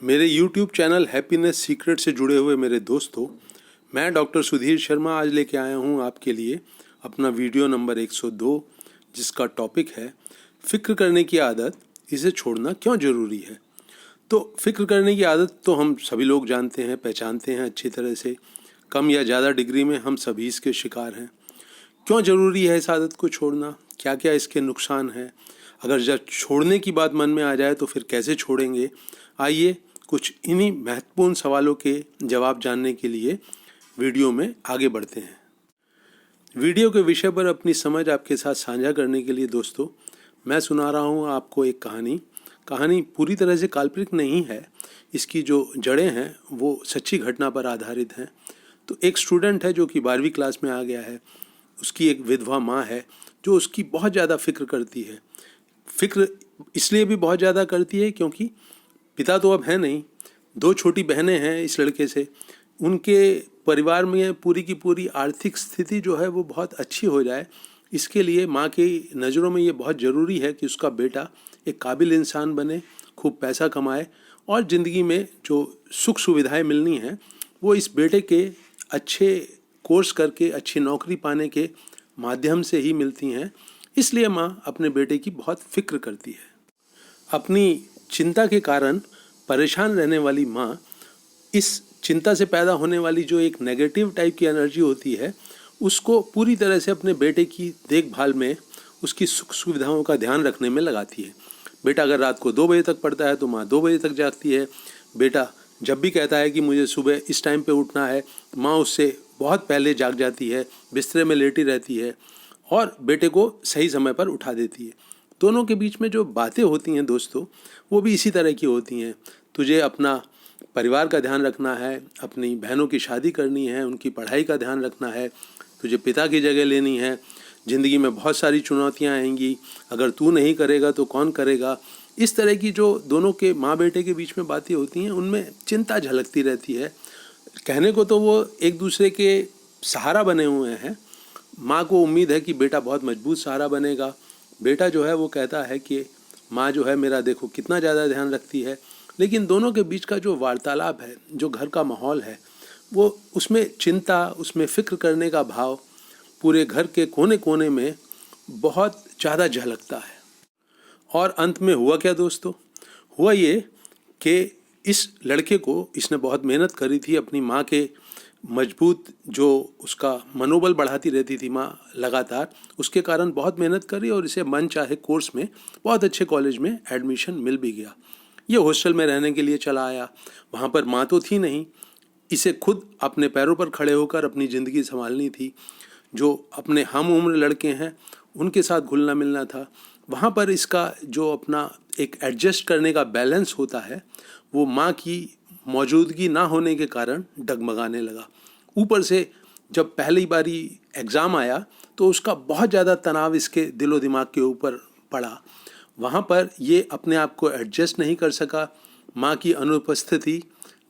मेरे YouTube channel happiness secret से जुड़े हुए मेरे दोस्तों, मैं डॉक्टर सुधीर शर्मा आज लेके आया हूँ आपके लिए अपना वीडियो नंबर 102, जिसका टॉपिक है फ़िक्र करने की आदत, इसे छोड़ना क्यों ज़रूरी है। तो फ़िक्र करने की आदत तो हम सभी लोग जानते हैं, पहचानते हैं अच्छी तरह से। कम या ज़्यादा डिग्री में हम सभी इसके शिकार हैं। क्यों ज़रूरी है इस आदत को छोड़ना, क्या क्या इसके नुकसान हैं, अगर जब छोड़ने की बात मन में आ जाए तो फिर कैसे छोड़ेंगे। आइए कुछ इन्हीं महत्वपूर्ण सवालों के जवाब जानने के लिए वीडियो में आगे बढ़ते हैं। वीडियो के विषय पर अपनी समझ आपके साथ साझा करने के लिए दोस्तों, मैं सुना रहा हूँ आपको एक कहानी पूरी तरह से काल्पनिक नहीं है। इसकी जो जड़ें हैं वो सच्ची घटना पर आधारित हैं। तो एक स्टूडेंट है जो कि 12वीं क्लास में आ गया है। उसकी एक विधवा माँ है जो उसकी बहुत ज़्यादा फिक्र करती है। फिक्र इसलिए भी बहुत ज़्यादा करती है क्योंकि पिता तो अब है नहीं, 2 छोटी बहनें हैं इस लड़के से। उनके परिवार में पूरी की पूरी आर्थिक स्थिति जो है वो बहुत अच्छी हो जाए, इसके लिए माँ की नज़रों में ये बहुत ज़रूरी है कि उसका बेटा एक काबिल इंसान बने, खूब पैसा कमाए और ज़िंदगी में जो सुख सुविधाएं मिलनी हैं वो इस बेटे के अच्छे कोर्स करके अच्छी नौकरी पाने के माध्यम से ही मिलती हैं। इसलिए माँ अपने बेटे की बहुत फिक्र करती है। अपनी चिंता के कारण परेशान रहने वाली माँ इस चिंता से पैदा होने वाली जो एक नेगेटिव टाइप की एनर्जी होती है उसको पूरी तरह से अपने बेटे की देखभाल में, उसकी सुख सुविधाओं का ध्यान रखने में लगाती है। बेटा अगर रात को 2 बजे तक पढ़ता है तो माँ 2 बजे तक जागती है। बेटा जब भी कहता है कि मुझे सुबह इस टाइम पे उठना है, माँ उससे बहुत पहले जाग जाती है, बिस्तरे में लेटी रहती है और बेटे को सही समय पर उठा देती है। दोनों के बीच में जो बातें होती हैं दोस्तों, वो भी इसी तरह की होती हैं। तुझे अपना परिवार का ध्यान रखना है, अपनी बहनों की शादी करनी है, उनकी पढ़ाई का ध्यान रखना है, तुझे पिता की जगह लेनी है, ज़िंदगी में बहुत सारी चुनौतियां आएंगी, अगर तू नहीं करेगा तो कौन करेगा। इस तरह की जो दोनों के माँ बेटे के बीच में बातें होती हैं उनमें चिंता झलकती रहती है। कहने को तो वो एक दूसरे के सहारा बने हुए हैं। माँ को उम्मीद है कि बेटा बहुत मजबूत सहारा बनेगा। बेटा जो है वो कहता है कि माँ जो है मेरा देखो कितना ज़्यादा ध्यान रखती है। लेकिन दोनों के बीच का जो वार्तालाप है, जो घर का माहौल है, वो उसमें चिंता, उसमें फ़िक्र करने का भाव पूरे घर के कोने कोने में बहुत ज़्यादा झलकता है। और अंत में हुआ क्या दोस्तों? हुआ ये कि इस लड़के को, इसने बहुत मेहनत करी थी अपनी माँ के मजबूत, जो उसका मनोबल बढ़ाती रहती थी माँ लगातार, उसके कारण बहुत मेहनत करी और इसे मन चाहे कोर्स में बहुत अच्छे कॉलेज में एडमिशन मिल भी गया। ये हॉस्टल में रहने के लिए चला आया। वहाँ पर माँ तो थी नहीं, इसे खुद अपने पैरों पर खड़े होकर अपनी ज़िंदगी संभालनी थी। जो अपने हम उम्र लड़के हैं उनके साथ घुलना मिलना था। वहाँ पर इसका जो अपना एक एडजस्ट करने का बैलेंस होता है वो माँ की मौजूदगी ना होने के कारण डगमगाने लगा। ऊपर से जब पहली बारी एग्ज़ाम आया तो उसका बहुत ज़्यादा तनाव इसके दिलो दिमाग के ऊपर पड़ा। वहाँ पर ये अपने आप को एडजस्ट नहीं कर सका। माँ की अनुपस्थिति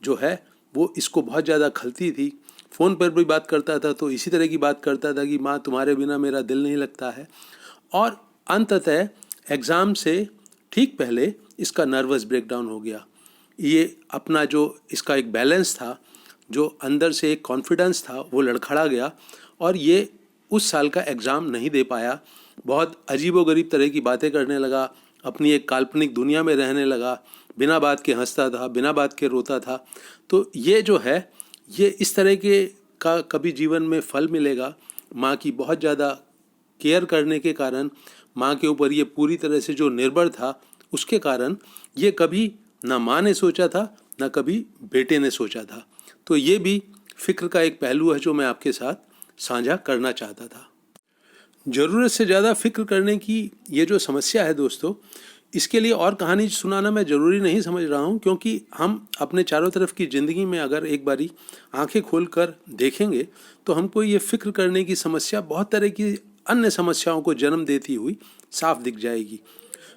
जो है वो इसको बहुत ज़्यादा खलती थी। फ़ोन पर भी बात करता था तो इसी तरह की बात करता था कि माँ तुम्हारे बिना मेरा दिल नहीं लगता है। और अंततः एग्ज़ाम से ठीक पहले इसका नर्वस ब्रेकडाउन हो गया। ये अपना जो इसका एक बैलेंस था, जो अंदर से एक कॉन्फिडेंस था, वो लड़खड़ा गया और ये उस साल का एग्ज़ाम नहीं दे पाया। बहुत अजीबोगरीब तरह की बातें करने लगा, अपनी एक काल्पनिक दुनिया में रहने लगा, बिना बात के हंसता था, बिना बात के रोता था। तो ये जो है, ये इस तरह के का कभी जीवन में फल मिलेगा। माँ की बहुत ज़्यादा केयर करने के कारण, माँ के ऊपर ये पूरी तरह से जो निर्भर था, उसके कारण ये कभी ना माँ ने सोचा था ना कभी बेटे ने सोचा था। तो ये भी फिक्र का एक पहलू है जो मैं आपके साथ साझा करना चाहता था। ज़रूरत से ज़्यादा फिक्र करने की ये जो समस्या है दोस्तों, इसके लिए और कहानी सुनाना मैं ज़रूरी नहीं समझ रहा हूँ, क्योंकि हम अपने चारों तरफ की ज़िंदगी में अगर एक बारी आंखें खोल कर देखेंगे तो हमको ये फिक्र करने की समस्या बहुत तरह की अन्य समस्याओं को जन्म देती हुई साफ दिख जाएगी।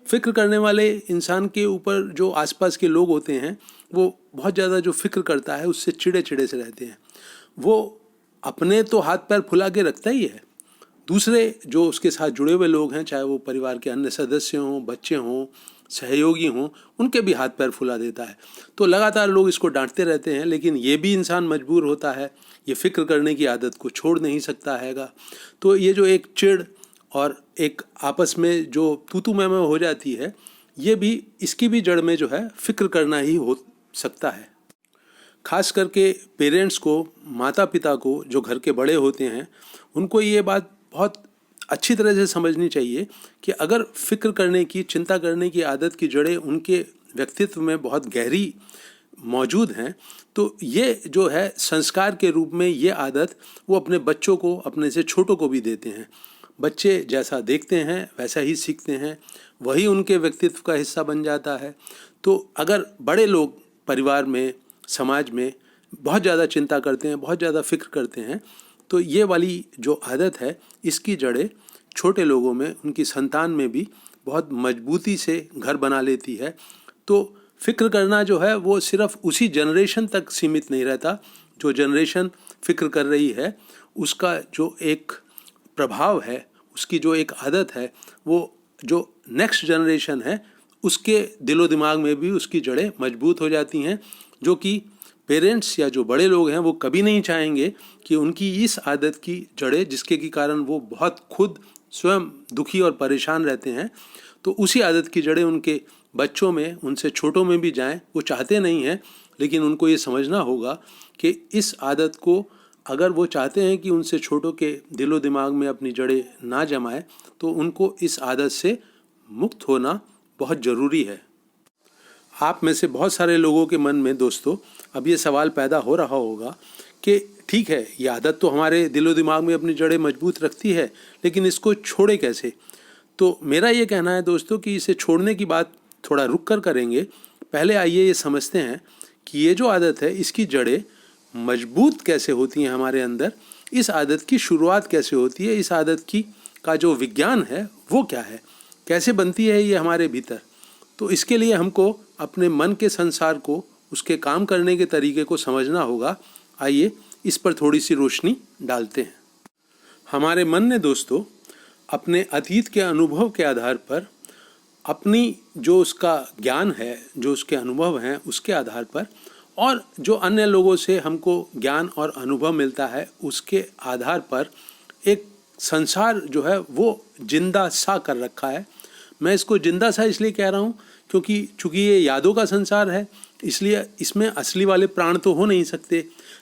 फिक्र करने वाले इंसान के ऊपर जो आसपास के लोग होते हैं वो बहुत ज़्यादा जो फिक्र करता है उससे चिड़े चिड़े से रहते हैं। वो अपने तो हाथ पैर फुला के रखता ही है, दूसरे जो उसके साथ जुड़े हुए लोग हैं, चाहे वो परिवार के अन्य सदस्य हों, बच्चे हों, सहयोगी हों उनके भी हाथ पैर फुला देता है। तो लगातार लोग इसको डांटते रहते हैं, लेकिन ये भी इंसान मजबूर होता है, ये फिक्र करने की आदत को छोड़ नहीं सकता हैगा। तो ये जो एक चिढ़ और एक आपस में जो तू मैं हो जाती है, ये भी, इसकी भी जड़ में जो है फिक्र करना ही हो सकता है। खास करके पेरेंट्स को, माता पिता को, जो घर के बड़े होते हैं, उनको ये बात बहुत अच्छी तरह से समझनी चाहिए कि अगर फिक्र करने की, चिंता करने की आदत की जड़ें उनके व्यक्तित्व में बहुत गहरी मौजूद हैं, तो ये जो है संस्कार के रूप में ये आदत वो अपने बच्चों को, अपने से छोटों को भी देते हैं। बच्चे जैसा देखते हैं वैसा ही सीखते हैं, वही उनके व्यक्तित्व का हिस्सा बन जाता है। तो अगर बड़े लोग परिवार में, समाज में बहुत ज़्यादा चिंता करते हैं, बहुत ज़्यादा फिक्र करते हैं, तो ये वाली जो आदत है इसकी जड़ें छोटे लोगों में, उनकी संतान में भी बहुत मजबूती से घर बना लेती है। तो फिक्र करना जो है वो सिर्फ उसी जनरेशन तक सीमित नहीं रहता। जो जनरेशन फिक्र कर रही है उसका जो एक प्रभाव है, उसकी जो एक आदत है, वो जो नेक्स्ट जनरेशन है उसके दिलो दिमाग में भी उसकी जड़ें मजबूत हो जाती हैं, जो कि पेरेंट्स या जो बड़े लोग हैं वो कभी नहीं चाहेंगे कि उनकी इस आदत की जड़ें, जिसके की कारण वो बहुत खुद स्वयं दुखी और परेशान रहते हैं, तो उसी आदत की जड़ें उनके बच्चों में, उनसे छोटों में भी जाएं। वो चाहते नहीं हैं, लेकिन उनको ये समझना होगा कि इस आदत को अगर वो चाहते हैं कि उनसे छोटों के दिलो दिमाग में अपनी जड़ें ना जमाए, तो उनको इस आदत से मुक्त होना बहुत ज़रूरी है। आप में से बहुत सारे लोगों के मन में दोस्तों अब ये सवाल पैदा हो रहा होगा कि ठीक है, ये आदत तो हमारे दिलो दिमाग में अपनी जड़ें मजबूत रखती है, लेकिन इसको छोड़े कैसे। तो मेरा ये कहना है दोस्तों कि इसे छोड़ने की बात थोड़ा रुक कर करेंगे। पहले आइए ये समझते हैं कि ये जो आदत है इसकी जड़ें मजबूत कैसे होती हैं हमारे अंदर, इस आदत की शुरुआत कैसे होती है, इस आदत की का जो विज्ञान है वो क्या है, कैसे बनती है ये हमारे भीतर। तो इसके लिए हमको अपने मन के संसार को, उसके काम करने के तरीके को समझना होगा। आइए इस पर थोड़ी सी रोशनी डालते हैं। हमारे मन ने दोस्तों अपने अतीत के अनुभव के आधार पर, अपनी जो उसका ज्ञान है, जो उसके अनुभव हैं उसके आधार पर, और जो अन्य लोगों से हमको ज्ञान और अनुभव मिलता है उसके आधार पर एक संसार जो है वो जिंदा सा कर रखा है। मैं इसको जिंदा सा इसलिए कह रहा हूँ क्योंकि चूँकि ये यादों का संसार है, इसलिए इसमें असली वाले प्राण तो हो नहीं सकते,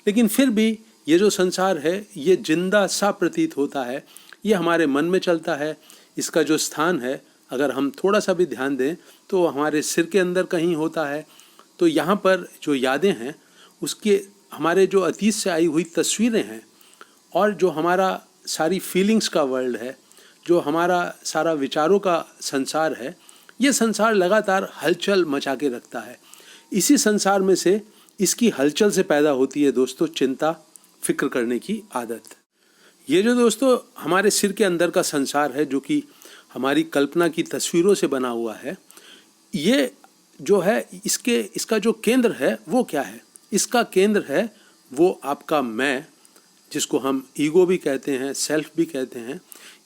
लेकिन फिर भी ये जो संसार है ये जिंदा सा प्रतीत होता है। ये हमारे मन में चलता है। इसका जो स्थान है, अगर हम थोड़ा सा भी ध्यान दें तो हमारे सिर के अंदर कहीं होता है। तो यहाँ पर जो यादें हैं उसके, हमारे जो अतीत से आई हुई तस्वीरें हैं, और जो हमारा सारी फीलिंग्स का वर्ल्ड है, जो हमारा सारा विचारों का संसार है, ये संसार लगातार हलचल मचा के रखता है। इसी संसार में से, इसकी हलचल से पैदा होती है दोस्तों चिंता, फिक्र करने की आदत। ये जो दोस्तों हमारे सिर के अंदर का संसार है, जो कि हमारी कल्पना की तस्वीरों से बना हुआ है, ये जो है इसका जो केंद्र है वो क्या है? इसका केंद्र है वो आपका मैं, जिसको हम ईगो भी कहते हैं, सेल्फ भी कहते हैं।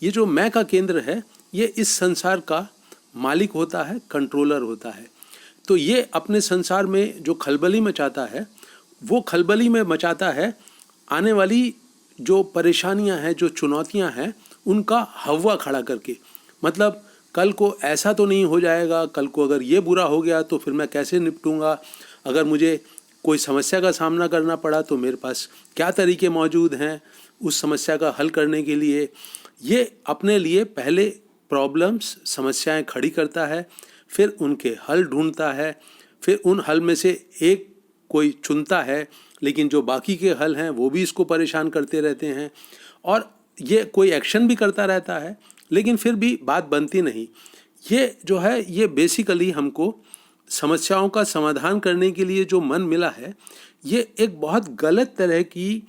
ये जो मैं का केंद्र है ये इस संसार का मालिक होता है, कंट्रोलर होता है। तो ये अपने संसार में जो खलबली मचाता है, वो खलबली में मचाता है आने वाली जो परेशानियां हैं, जो चुनौतियां हैं, उनका हवा खड़ा करके। मतलब कल को ऐसा तो नहीं हो जाएगा, कल को अगर ये बुरा हो गया तो फिर मैं कैसे निपटूंगा, अगर मुझे कोई समस्या का सामना करना पड़ा तो मेरे पास क्या तरीके मौजूद हैं उस समस्या का हल करने के लिए। ये अपने लिए पहले प्रॉब्लम्स, समस्याएं खड़ी करता है, फिर उनके हल ढूंढता है, फिर उन हल में से एक कोई चुनता है, लेकिन जो बाकी के हल हैं वो भी इसको परेशान करते रहते हैं, और ये कोई एक्शन भी करता रहता है, लेकिन फिर भी बात बनती नहीं। ये जो है ये बेसिकली हमको समस्याओं का समाधान करने के लिए जो मन मिला है, ये एक बहुत गलत तरह की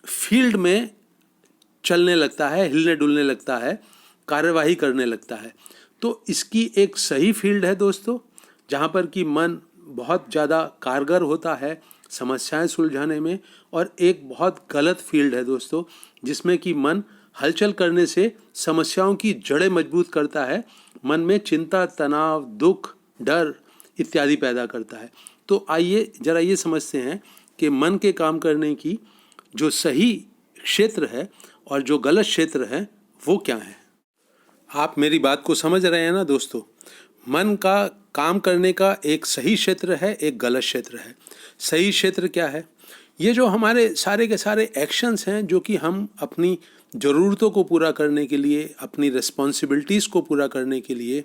फील्ड में चलने लगता है, हिलने डुलने लगता है, कार्यवाही करने लगता है। तो इसकी एक सही फील्ड है दोस्तों, जहाँ पर कि मन बहुत ज़्यादा कारगर होता है समस्याएं सुलझाने में, और एक बहुत गलत फील्ड है दोस्तों जिसमें कि मन हलचल करने से समस्याओं की जड़ें मजबूत करता है, मन में चिंता, तनाव, दुख, डर इत्यादि पैदा करता है। तो आइए जरा ये समझते हैं कि मन के काम करने की जो सही क्षेत्र है और जो गलत क्षेत्र है वो क्या है। आप मेरी बात को समझ रहे हैं ना दोस्तों। मन का काम करने का एक सही क्षेत्र है, एक गलत क्षेत्र है। सही क्षेत्र क्या है? ये जो हमारे सारे के सारे एक्शंस हैं जो कि हम अपनी ज़रूरतों को पूरा करने के लिए, अपनी रिस्पॉन्सिबिलिटीज़ को पूरा करने के लिए,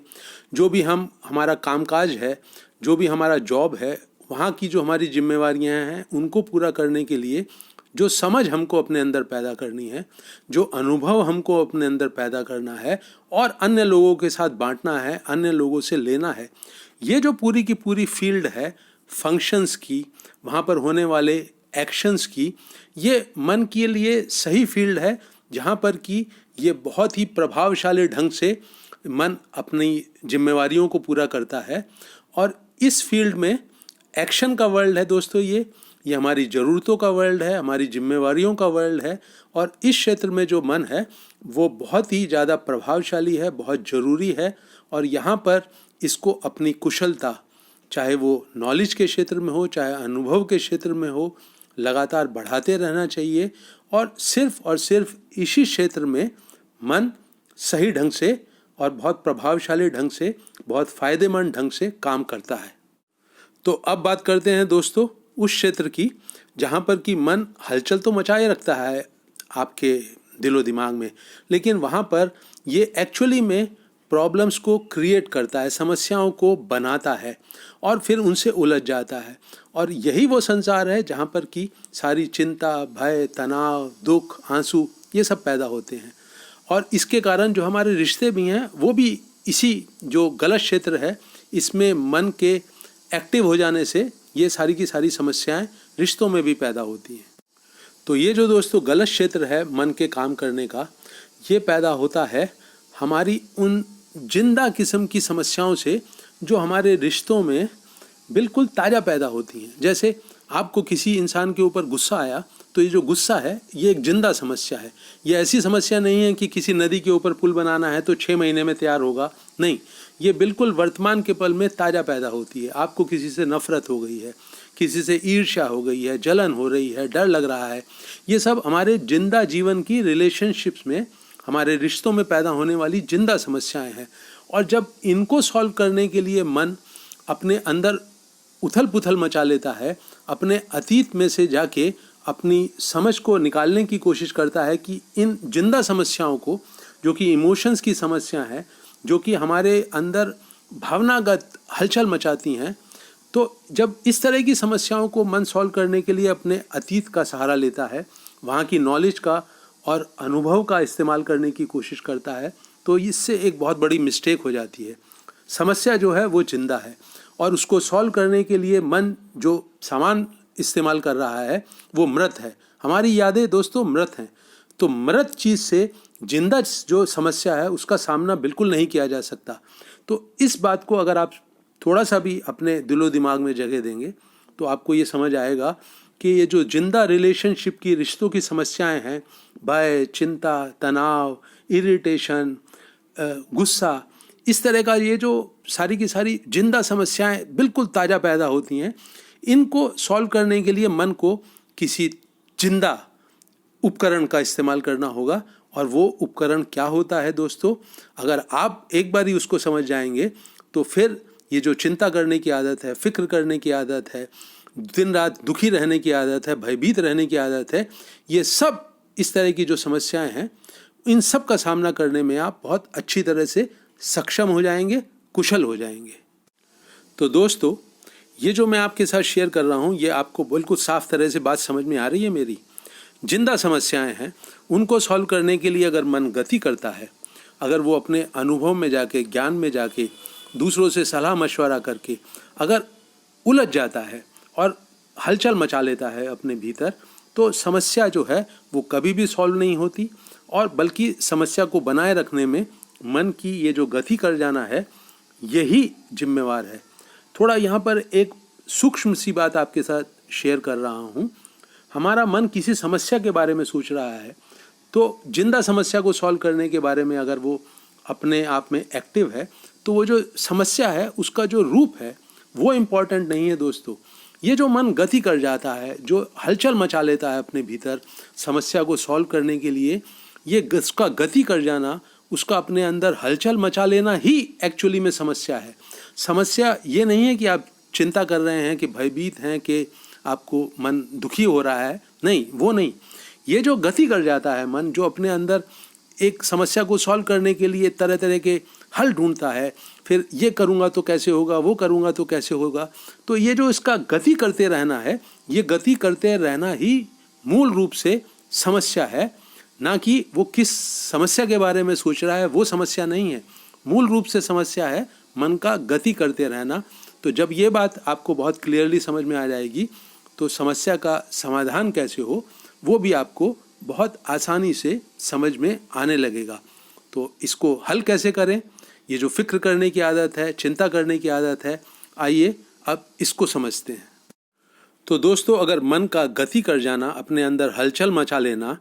जो भी हमारा कामकाज है, जो भी हमारा जॉब है, वहाँ की जो हमारी जिम्मेवारियाँ हैं उनको पूरा करने के लिए जो समझ हमको अपने अंदर पैदा करनी है, जो अनुभव हमको अपने अंदर पैदा करना है और अन्य लोगों के साथ बांटना है, अन्य लोगों से लेना है, ये जो पूरी की पूरी फील्ड है फंक्शंस की, वहाँ पर होने वाले एक्शंस की, ये मन के लिए सही फील्ड है जहाँ पर कि ये बहुत ही प्रभावशाली ढंग से मन अपनी जिम्मेवारियों को पूरा करता है। और इस फील्ड में एक्शन का वर्ल्ड है दोस्तों, ये हमारी ज़रूरतों का वर्ल्ड है, हमारी जिम्मेवारियों का वर्ल्ड है। और इस क्षेत्र में जो मन है वो बहुत ही ज़्यादा प्रभावशाली है, बहुत ज़रूरी है। और यहाँ पर इसको अपनी कुशलता, चाहे वो नॉलेज के क्षेत्र में हो, चाहे अनुभव के क्षेत्र में हो, लगातार बढ़ाते रहना चाहिए। और सिर्फ इसी क्षेत्र में मन सही ढंग से और बहुत प्रभावशाली ढंग से, बहुत फ़ायदेमंद ढंग से काम करता है। तो अब बात करते हैं दोस्तों उस क्षेत्र की जहाँ पर कि मन हलचल तो मचाए रखता है आपके दिलो दिमाग में, लेकिन वहाँ पर ये एक्चुअली में प्रॉब्लम्स को क्रिएट करता है, समस्याओं को बनाता है और फिर उनसे उलझ जाता है। और यही वो संसार है जहाँ पर कि सारी चिंता, भय, तनाव, दुख, आंसू ये सब पैदा होते हैं। और इसके कारण जो हमारे रिश्ते भी हैं वो भी इसी जो गलत क्षेत्र है इसमें मन के एक्टिव हो जाने से ये सारी की सारी समस्याएं रिश्तों में भी पैदा होती हैं। तो ये जो दोस्तों गलत क्षेत्र है मन के काम करने का, ये पैदा होता है हमारी उन जिंदा किस्म की समस्याओं से जो हमारे रिश्तों में बिल्कुल ताज़ा पैदा होती हैं। जैसे आपको किसी इंसान के ऊपर गुस्सा आया, तो ये जो गुस्सा है ये एक जिंदा समस्या है। ये ऐसी समस्या नहीं है कि किसी नदी के ऊपर पुल बनाना है तो 6 महीने में तैयार होगा, नहीं, ये बिल्कुल वर्तमान के पल में ताज़ा पैदा होती है। आपको किसी से नफरत हो गई है, किसी से ईर्ष्या हो गई है, जलन हो रही है, डर लग रहा है, ये सब हमारे जिंदा जीवन की रिलेशनशिप्स में, हमारे रिश्तों में पैदा होने वाली जिंदा समस्याएं हैं। और जब इनको सॉल्व करने के लिए मन अपने अंदर उथल पुथल मचा लेता है, अपने अतीत में से जाके अपनी समझ को निकालने की कोशिश करता है कि इन जिंदा समस्याओं को, जो कि इमोशंस की समस्या है, जो कि हमारे अंदर भावनागत हलचल मचाती हैं, तो जब इस तरह की समस्याओं को मन सॉल्व करने के लिए अपने अतीत का सहारा लेता है, वहाँ की नॉलेज का और अनुभव का इस्तेमाल करने की कोशिश करता है, तो इससे एक बहुत बड़ी मिस्टेक हो जाती है। समस्या जो है वो जिंदा है और उसको सॉल्व करने के लिए मन जो सामान इस्तेमाल कर रहा है वो मृत है। हमारी यादें दोस्तों मृत हैं। तो मृत चीज़ से जिंदा जो समस्या है उसका सामना बिल्कुल नहीं किया जा सकता। तो इस बात को अगर आप थोड़ा सा भी अपने दिलो दिमाग में जगह देंगे तो आपको ये समझ आएगा कि ये जो जिंदा रिलेशनशिप की, रिश्तों की समस्याएं हैं, भय, चिंता, तनाव, इरिटेशन, गुस्सा, इस तरह का ये जो सारी की सारी जिंदा समस्याएं बिल्कुल ताज़ा पैदा होती हैं, इनको सॉल्व करने के लिए मन को किसी जिंदा उपकरण का इस्तेमाल करना होगा। और वो उपकरण क्या होता है दोस्तों, अगर आप एक बार ही उसको समझ जाएंगे तो फिर ये जो चिंता करने की आदत है, फिक्र करने की आदत है, दिन रात दुखी रहने की आदत है, भयभीत रहने की आदत है, ये सब इस तरह की जो समस्याएं हैं, इन सब का सामना करने में आप बहुत अच्छी तरह से सक्षम हो जाएंगे, कुशल हो जाएंगे। तो दोस्तों ये जो मैं आपके साथ शेयर कर रहा हूँ, ये आपको बिल्कुल साफ तरह से बात समझ में आ रही है मेरी। जिंदा समस्याएं हैं, उनको सॉल्व करने के लिए अगर मन गति करता है, अगर वो अपने अनुभव में जाके, ज्ञान में जाके, दूसरों से सलाह मशवरा करके अगर उलझ जाता है और हलचल मचा लेता है अपने भीतर, तो समस्या जो है वो कभी भी सॉल्व नहीं होती और बल्कि समस्या को बनाए रखने में मन की ये जो गति कर जाना है यही जिम्मेवार है। थोड़ा यहाँ पर एक सूक्ष्म सी बात आपके साथ शेयर कर रहा हूँ। हमारा मन किसी समस्या के बारे में सोच रहा है तो जिंदा समस्या को सॉल्व करने के बारे में अगर वो अपने आप में एक्टिव है तो वो जो समस्या है उसका जो रूप है वो इम्पोर्टेंट नहीं है दोस्तों। ये जो मन गति कर जाता है, जो हलचल मचा लेता है अपने भीतर समस्या को सॉल्व करने के लिए, ये उसका गति कर जाना, उसका अपने अंदर हलचल मचा लेना ही एक्चुअली में समस्या है। समस्या ये नहीं है कि आप चिंता कर रहे हैं, कि भयभीत हैं, कि आपको मन दुखी हो रहा है, नहीं, वो नहीं। ये जो गति कर जाता है मन, जो अपने अंदर एक समस्या को सॉल्व करने के लिए तरह तरह के हल ढूंढता है, फिर ये करूँगा तो कैसे होगा, वो करूँगा तो कैसे होगा, तो ये जो इसका गति करते रहना है, ये गति करते रहना ही मूल रूप से समस्या है, ना कि वो किस समस्या के बारे में सोच रहा है, वो समस्या नहीं है। मूल रूप से समस्या है मन का गति करते रहना। तो जब ये बात आपको बहुत क्लियरली समझ में आ जाएगी, तो समस्या का समाधान कैसे हो वो भी आपको बहुत आसानी से समझ में आने लगेगा। तो इसको हल कैसे करें, ये जो फिक्र करने की आदत है, चिंता करने की आदत है, आइए अब इसको समझते हैं। तो दोस्तों, अगर मन का गति कर जाना, अपने अंदर हलचल मचा लेना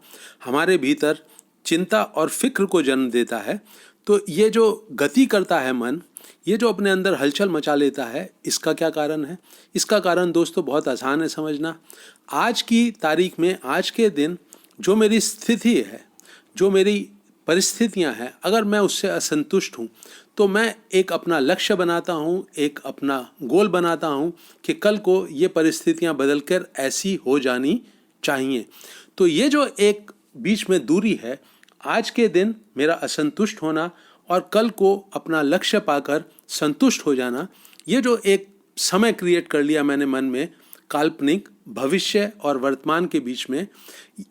हमारे भीतर चिंता और फिक्र को जन्म देता है, तो ये जो गति करता है मन, ये जो अपने अंदर हलचल मचा लेता है, इसका क्या कारण है? इसका कारण दोस्तों बहुत आसान है समझना। आज की तारीख में, आज के दिन जो मेरी स्थिति है, जो मेरी परिस्थितियां हैं, अगर मैं उससे असंतुष्ट हूं, तो मैं एक अपना लक्ष्य बनाता हूं, एक अपना गोल बनाता हूं कि कल को ये परिस्थितियां बदलकर ऐसी हो जानी चाहिए। तो ये जो एक बीच में दूरी है, आज के दिन मेरा असंतुष्ट होना और कल को अपना लक्ष्य पाकर संतुष्ट हो जाना, ये जो एक समय क्रिएट कर लिया मैंने मन में, काल्पनिक भविष्य और वर्तमान के बीच में,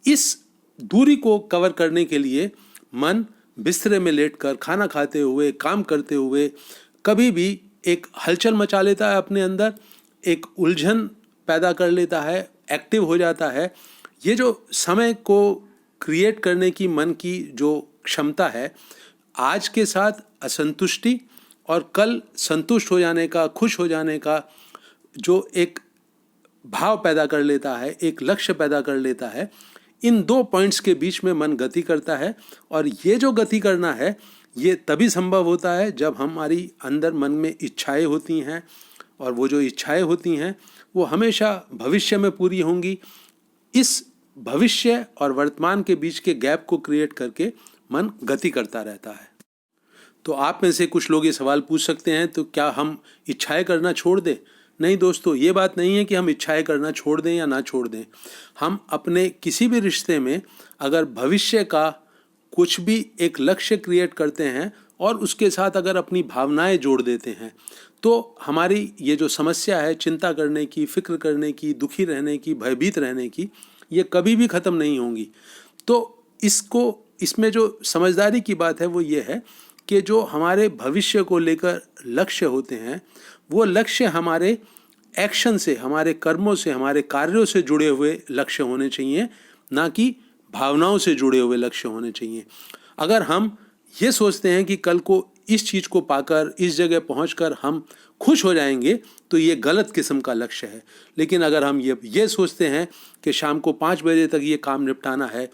इस दूरी को कवर करने के लिए मन बिस्तरे में लेटकर, खाना खाते हुए, काम करते हुए कभी भी एक हलचल मचा लेता है अपने अंदर, एक उलझन पैदा कर लेता है, एक्टिव हो जाता है। ये जो समय को क्रिएट करने की मन की जो क्षमता है, आज के साथ असंतुष्टि और कल संतुष्ट हो जाने का, खुश हो जाने का जो एक भाव पैदा कर लेता है, एक लक्ष्य पैदा कर लेता है, इन दो पॉइंट्स के बीच में मन गति करता है। और ये जो गति करना है, ये तभी संभव होता है जब हमारी अंदर मन में इच्छाएं होती हैं, और वो जो इच्छाएं होती हैं वो हमेशा भविष्य में पूरी होंगी। इस भविष्य और वर्तमान के बीच के गैप को क्रिएट करके मन गति करता रहता है। तो आप में से कुछ लोग ये सवाल पूछ सकते हैं, तो क्या हम इच्छाएं करना छोड़ दें? नहीं दोस्तों, ये बात नहीं है कि हम इच्छाएं करना छोड़ दें या ना छोड़ दें। हम अपने किसी भी रिश्ते में अगर भविष्य का कुछ भी एक लक्ष्य क्रिएट करते हैं और उसके साथ अगर अपनी भावनाएं जोड़ देते हैं, तो हमारी ये जो समस्या है चिंता करने की, फिक्र करने की, दुखी रहने की, भयभीत रहने की, ये कभी भी ख़त्म नहीं होंगी। तो इसमें जो समझदारी की बात है वो ये है कि जो हमारे भविष्य को लेकर लक्ष्य होते हैं, वो लक्ष्य हमारे एक्शन से, हमारे कर्मों से, हमारे कार्यों से जुड़े हुए लक्ष्य होने चाहिए, ना कि भावनाओं से जुड़े हुए लक्ष्य होने चाहिए। अगर हम ये सोचते हैं कि कल को इस चीज़ को पाकर, इस जगह पहुंचकर हम खुश हो जाएंगे, तो ये गलत किस्म का लक्ष्य है। लेकिन अगर हम ये सोचते हैं कि शाम को 5 बजे तक ये काम निपटाना है,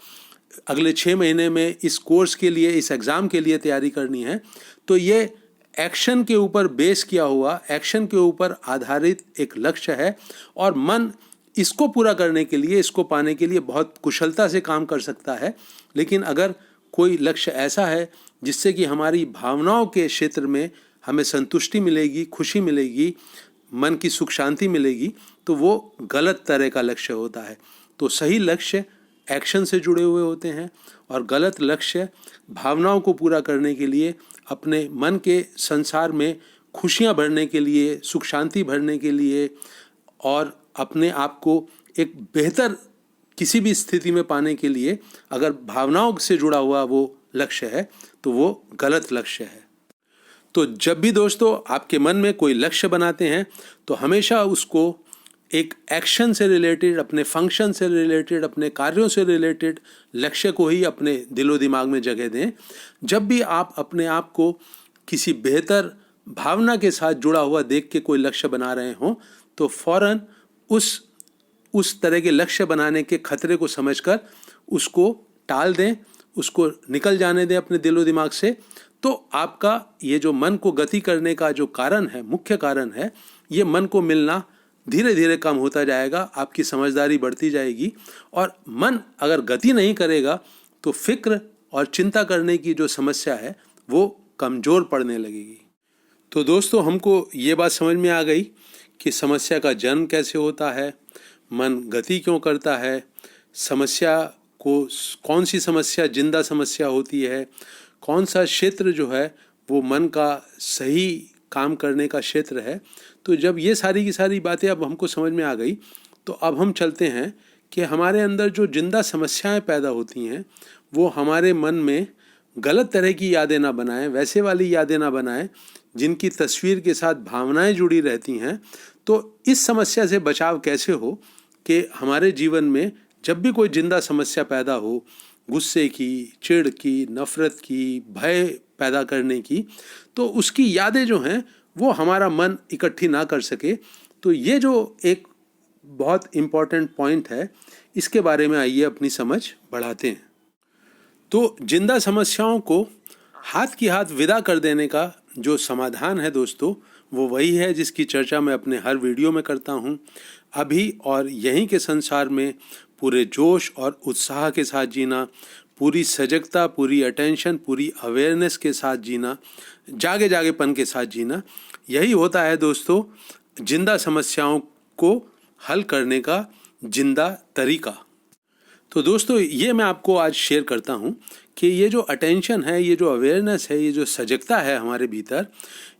अगले 6 महीने में इस कोर्स के लिए, इस एग्ज़ाम के लिए तैयारी करनी है, तो ये एक्शन के ऊपर बेस किया हुआ, एक्शन के ऊपर आधारित एक लक्ष्य है। और मन इसको पूरा करने के लिए, इसको पाने के लिए बहुत कुशलता से काम कर सकता है। लेकिन अगर कोई लक्ष्य ऐसा है जिससे कि हमारी भावनाओं के क्षेत्र में हमें संतुष्टि मिलेगी, खुशी मिलेगी, मन की सुख शांति मिलेगी, तो वो गलत तरह का लक्ष्य होता है। तो सही लक्ष्य एक्शन से जुड़े हुए होते हैं, और गलत लक्ष्य भावनाओं को पूरा करने के लिए, अपने मन के संसार में खुशियाँ भरने के लिए, सुख शांति भरने के लिए, और अपने आप को एक बेहतर किसी भी स्थिति में पाने के लिए अगर भावनाओं से जुड़ा हुआ वो लक्ष्य है, तो वो गलत लक्ष्य है। तो जब भी दोस्तों आपके मन में कोई लक्ष्य बनाते हैं, तो हमेशा उसको एक एक्शन से रिलेटेड, अपने फंक्शन से रिलेटेड, अपने कार्यों से रिलेटेड लक्ष्य को ही अपने दिलो दिमाग में जगह दें। जब भी आप अपने आप को किसी बेहतर भावना के साथ जुड़ा हुआ देख के कोई लक्ष्य बना रहे हों, तो फौरन उस तरह के लक्ष्य बनाने के खतरे को समझकर उसको टाल दें, उसको निकल जाने दें अपने दिलो दिमाग से, तो आपका ये जो मन को गति करने का जो कारण है, मुख्य कारण है, ये मन को मिलना धीरे धीरे कम होता जाएगा, आपकी समझदारी बढ़ती जाएगी। और मन अगर गति नहीं करेगा तो फिक्र और चिंता करने की जो समस्या है वो कमज़ोर पड़ने लगेगी। तो दोस्तों, हमको ये बात समझ में आ गई कि समस्या का जन्म कैसे होता है, मन गति क्यों करता है, समस्या को, कौन सी समस्या जिंदा समस्या होती है, कौन सा क्षेत्र जो है वो मन का सही काम करने का क्षेत्र है। तो जब ये सारी की सारी बातें अब हमको समझ में आ गई, तो अब हम चलते हैं कि हमारे अंदर जो जिंदा समस्याएं पैदा होती हैं वो हमारे मन में गलत तरह की यादें ना बनाएं, वैसे वाली यादें ना बनाएं जिनकी तस्वीर के साथ भावनाएं जुड़ी रहती हैं। तो इस समस्या से बचाव कैसे हो कि हमारे जीवन में जब भी कोई जिंदा समस्या पैदा हो, गुस्से की, चिढ़ की, नफ़रत की, भय पैदा करने की, तो उसकी यादें जो हैं वो हमारा मन इकट्ठी ना कर सके। तो ये जो एक बहुत इम्पॉर्टेंट पॉइंट है, इसके बारे में आइए अपनी समझ बढ़ाते हैं। तो जिंदा समस्याओं को हाथ की हाथ विदा कर देने का जो समाधान है दोस्तों, वो वही है जिसकी चर्चा मैं अपने हर वीडियो में करता हूँ। अभी और यहीं के संसार में पूरे जोश और उत्साह के साथ जीना, पूरी सजगता, पूरी अटेंशन, पूरी अवेयरनेस के साथ जीना, जागे जागेपन के साथ जीना, यही होता है दोस्तों जिंदा समस्याओं को हल करने का जिंदा तरीका। तो दोस्तों, ये मैं आपको आज शेयर करता हूँ कि ये जो अटेंशन है, ये जो अवेयरनेस है, ये जो सजगता है हमारे भीतर,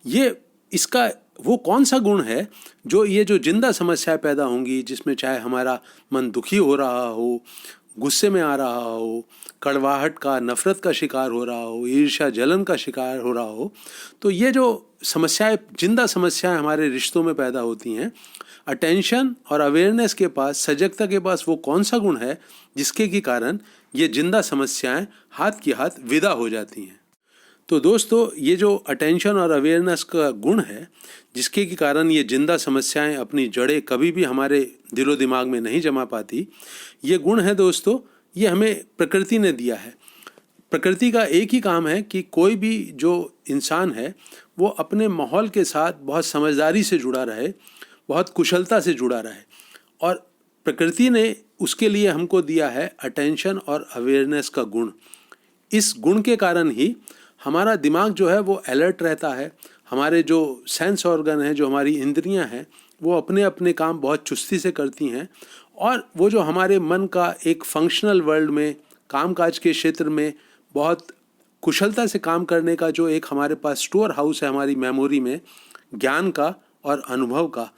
ये इसका वो कौन सा गुण है जो ये जो जिंदा समस्याएं पैदा होंगी, जिसमें चाहे हमारा मन दुखी हो रहा हो, गुस्से में आ रहा हो, कड़वाहट का, नफ़रत का शिकार हो रहा हो, ईर्ष्या जलन का शिकार हो रहा हो, तो ये जो समस्याएं, जिंदा समस्याएं हमारे रिश्तों में पैदा होती हैं, अटेंशन और अवेयरनेस के पास, सजगता के पास वो कौन सा गुण है जिसके के कारण ये जिंदा समस्याएं हाथ की हाथ विदा हो जाती हैं। तो दोस्तों, ये जो अटेंशन और अवेयरनेस का गुण है जिसके के कारण ये जिंदा समस्याएं अपनी जड़ें कभी भी हमारे दिलो दिमाग में नहीं जमा पाती, ये गुण है दोस्तों, ये हमें प्रकृति ने दिया है। प्रकृति का एक ही काम है कि कोई भी जो इंसान है वो अपने माहौल के साथ बहुत समझदारी से जुड़ा रहे, बहुत कुशलता से जुड़ा रहे। और प्रकृति ने उसके लिए हमको दिया है अटेंशन और अवेयरनेस का गुण। इस गुण के कारण ही हमारा दिमाग जो है वो अलर्ट रहता है, हमारे जो सेंस ऑर्गन हैं, जो हमारी इंद्रियां हैं, वो अपने अपने काम बहुत चुस्ती से करती हैं। और वो जो हमारे मन का एक फंक्शनल वर्ल्ड में, कामकाज के क्षेत्र में बहुत कुशलता से काम करने का जो एक हमारे पास स्टोर हाउस है हमारी मेमोरी में, ज्ञान का और अनुभव का,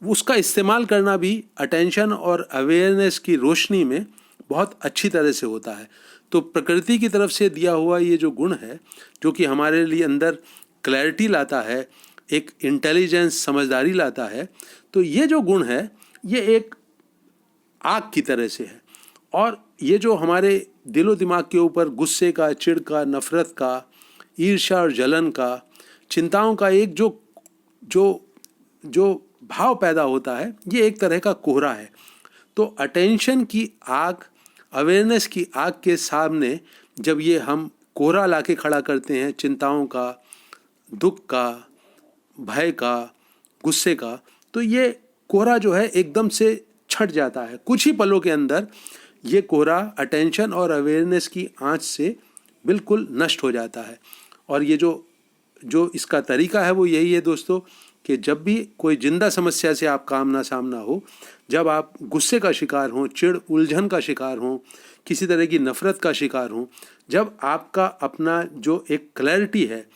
उसका इस्तेमाल करना भी अटेंशन और अवेयरनेस की रोशनी में बहुत अच्छी तरह से होता है। तो प्रकृति की तरफ से दिया हुआ ये जो गुण है, जो कि हमारे लिए अंदर क्लैरिटी लाता है, एक इंटेलिजेंस, समझदारी लाता है, तो ये जो गुण है ये एक आग की तरह से है। और ये जो हमारे दिलो दिमाग के ऊपर गुस्से का, चिढ़ का, नफ़रत का, ईर्ष्या और जलन का, चिंताओं का एक जो भाव पैदा होता है, ये एक तरह का कोहरा है। तो अटेंशन की आग, अवेयरनेस की आग के सामने जब ये हम कोहरा लाके खड़ा करते हैं, चिंताओं का, दुख का, भय का, गुस्से का, तो ये कोहरा जो है एकदम से छट जाता है। कुछ ही पलों के अंदर ये कोहरा अटेंशन और अवेयरनेस की आंच से बिल्कुल नष्ट हो जाता है। और ये जो इसका तरीका है वो यही है दोस्तों कि जब भी कोई जिंदा समस्या से आप कामना सामना हो, जब आप गुस्से का शिकार हों, चिढ़, उलझन का शिकार हों, किसी तरह की नफ़रत का शिकार हों, जब आपका अपना जो एक क्लैरिटी है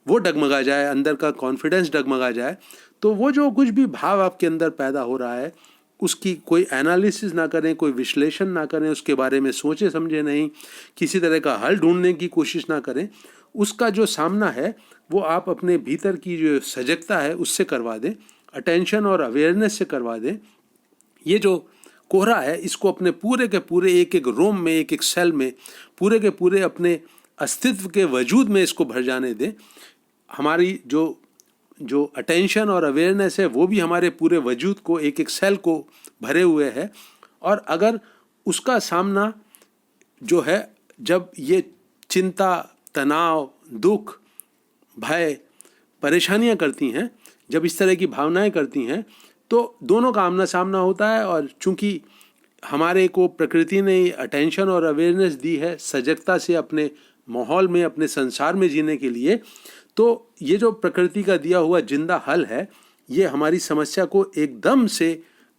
वो डगमगा जाए, अंदर का कॉन्फिडेंस डगमगा जाए, तो वो जो कुछ भी भाव आपके अंदर पैदा हो रहा है उसकी कोई एनालिसिस ना करें, कोई विश्लेषण ना करें, उसके बारे में सोचे समझे नहीं, किसी तरह का हल ढूंढने की कोशिश ना करें, उसका जो सामना है वो आप अपने भीतर की जो सजगता है उससे करवा दें, अटेंशन और अवेयरनेस से करवा दें। ये जो कोहरा है इसको अपने पूरे के पूरे एक एक रोम में, एक एक सेल में, पूरे के पूरे अपने अस्तित्व के वजूद में इसको भर जाने दें। हमारी जो अटेंशन और अवेयरनेस है वो भी हमारे पूरे वजूद को, एक एक सेल को भरे हुए है। और अगर उसका सामना जो है, जब ये चिंता, तनाव, दुख, भय, परेशानियां करती हैं, जब इस तरह की भावनाएं करती हैं, तो दोनों का आमना सामना होता है। और चूंकि हमारे को प्रकृति ने अटेंशन और अवेयरनेस दी है सजगता से अपने माहौल में, अपने संसार में जीने के लिए, तो ये जो प्रकृति का दिया हुआ जिंदा हल है, ये हमारी समस्या को एकदम से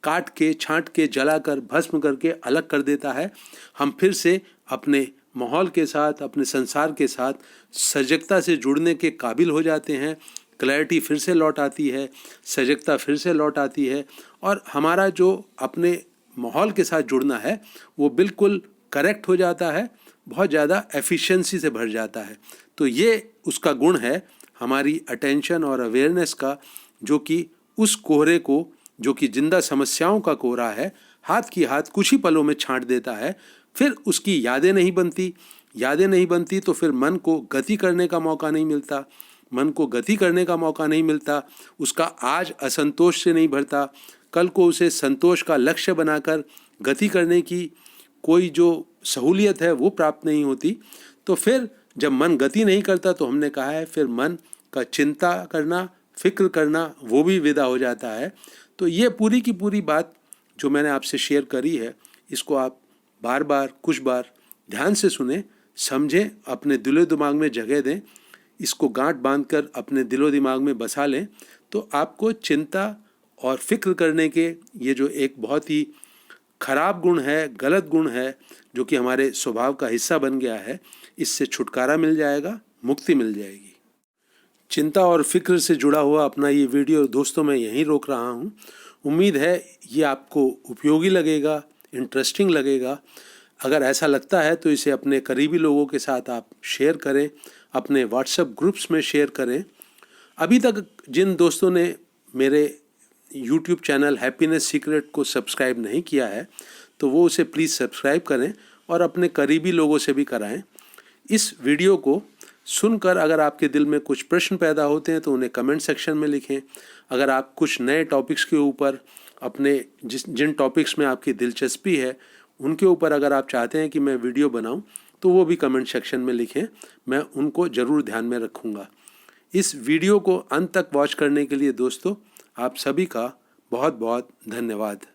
काट के, छांट के, जलाकर, भस्म करके अलग कर देता है। हम फिर से अपने माहौल के साथ, अपने संसार के साथ सजगता से जुड़ने के काबिल हो जाते हैं। क्लैरिटी फिर से लौट आती है, सजगता फिर से लौट आती है, और हमारा जो अपने माहौल के साथ जुड़ना है वो बिल्कुल करेक्ट हो जाता है, बहुत ज़्यादा एफिशिएंसी से भर जाता है। तो ये उसका गुण है हमारी अटेंशन और अवेयरनेस का, जो कि उस कोहरे को, जो कि जिंदा समस्याओं का कोहरा है, हाथ की हाथ कुछ ही पलों में छांट देता है। फिर उसकी यादें नहीं बनती तो फिर मन को गति करने का मौका नहीं मिलता, उसका आज असंतोष से नहीं भरता, कल को उसे संतोष का लक्ष्य बनाकर गति करने की कोई जो सहूलियत है वो प्राप्त नहीं होती। तो फिर जब मन गति नहीं करता तो हमने कहा है फिर मन का चिंता करना, फिक्र करना, वो भी विदा हो जाता है। तो ये पूरी की पूरी बात जो मैंने आपसे शेयर करी है, इसको आप बार बार, कुछ बार ध्यान से सुने, समझें, अपने दिलो दिमाग में जगह दें, इसको गांठ बांधकर अपने दिलो दिमाग में बसा लें, तो आपको चिंता और फिक्र करने के ये जो एक बहुत ही खराब गुण है, गलत गुण है, जो कि हमारे स्वभाव का हिस्सा बन गया है, इससे छुटकारा मिल जाएगा, मुक्ति मिल जाएगी। चिंता और फिक्र से जुड़ा हुआ अपना ये वीडियो दोस्तों मैं यहीं रोक रहा हूँ। उम्मीद है ये आपको उपयोगी लगेगा, इंटरेस्टिंग लगेगा। अगर ऐसा लगता है तो इसे अपने करीबी लोगों के साथ आप शेयर करें, अपने व्हाट्सएप ग्रुप्स में शेयर करें। अभी तक जिन दोस्तों ने मेरे यूट्यूब चैनल हैप्पीनेस सीक्रेट को सब्सक्राइब नहीं किया है तो वो उसे प्लीज़ सब्सक्राइब करें और अपने करीबी लोगों से भी कराएं। इस वीडियो को सुनकर अगर आपके दिल में कुछ प्रश्न पैदा होते हैं तो उन्हें कमेंट सेक्शन में लिखें। अगर आप कुछ नए टॉपिक्स के ऊपर, अपने जिन टॉपिक्स में आपकी दिलचस्पी है उनके ऊपर अगर आप चाहते हैं कि मैं वीडियो बनाऊं तो वो भी कमेंट सेक्शन में लिखें, मैं उनको ज़रूर ध्यान में रखूँगा। इस वीडियो को अंत तक वॉच करने के लिए दोस्तों आप सभी का बहुत बहुत धन्यवाद।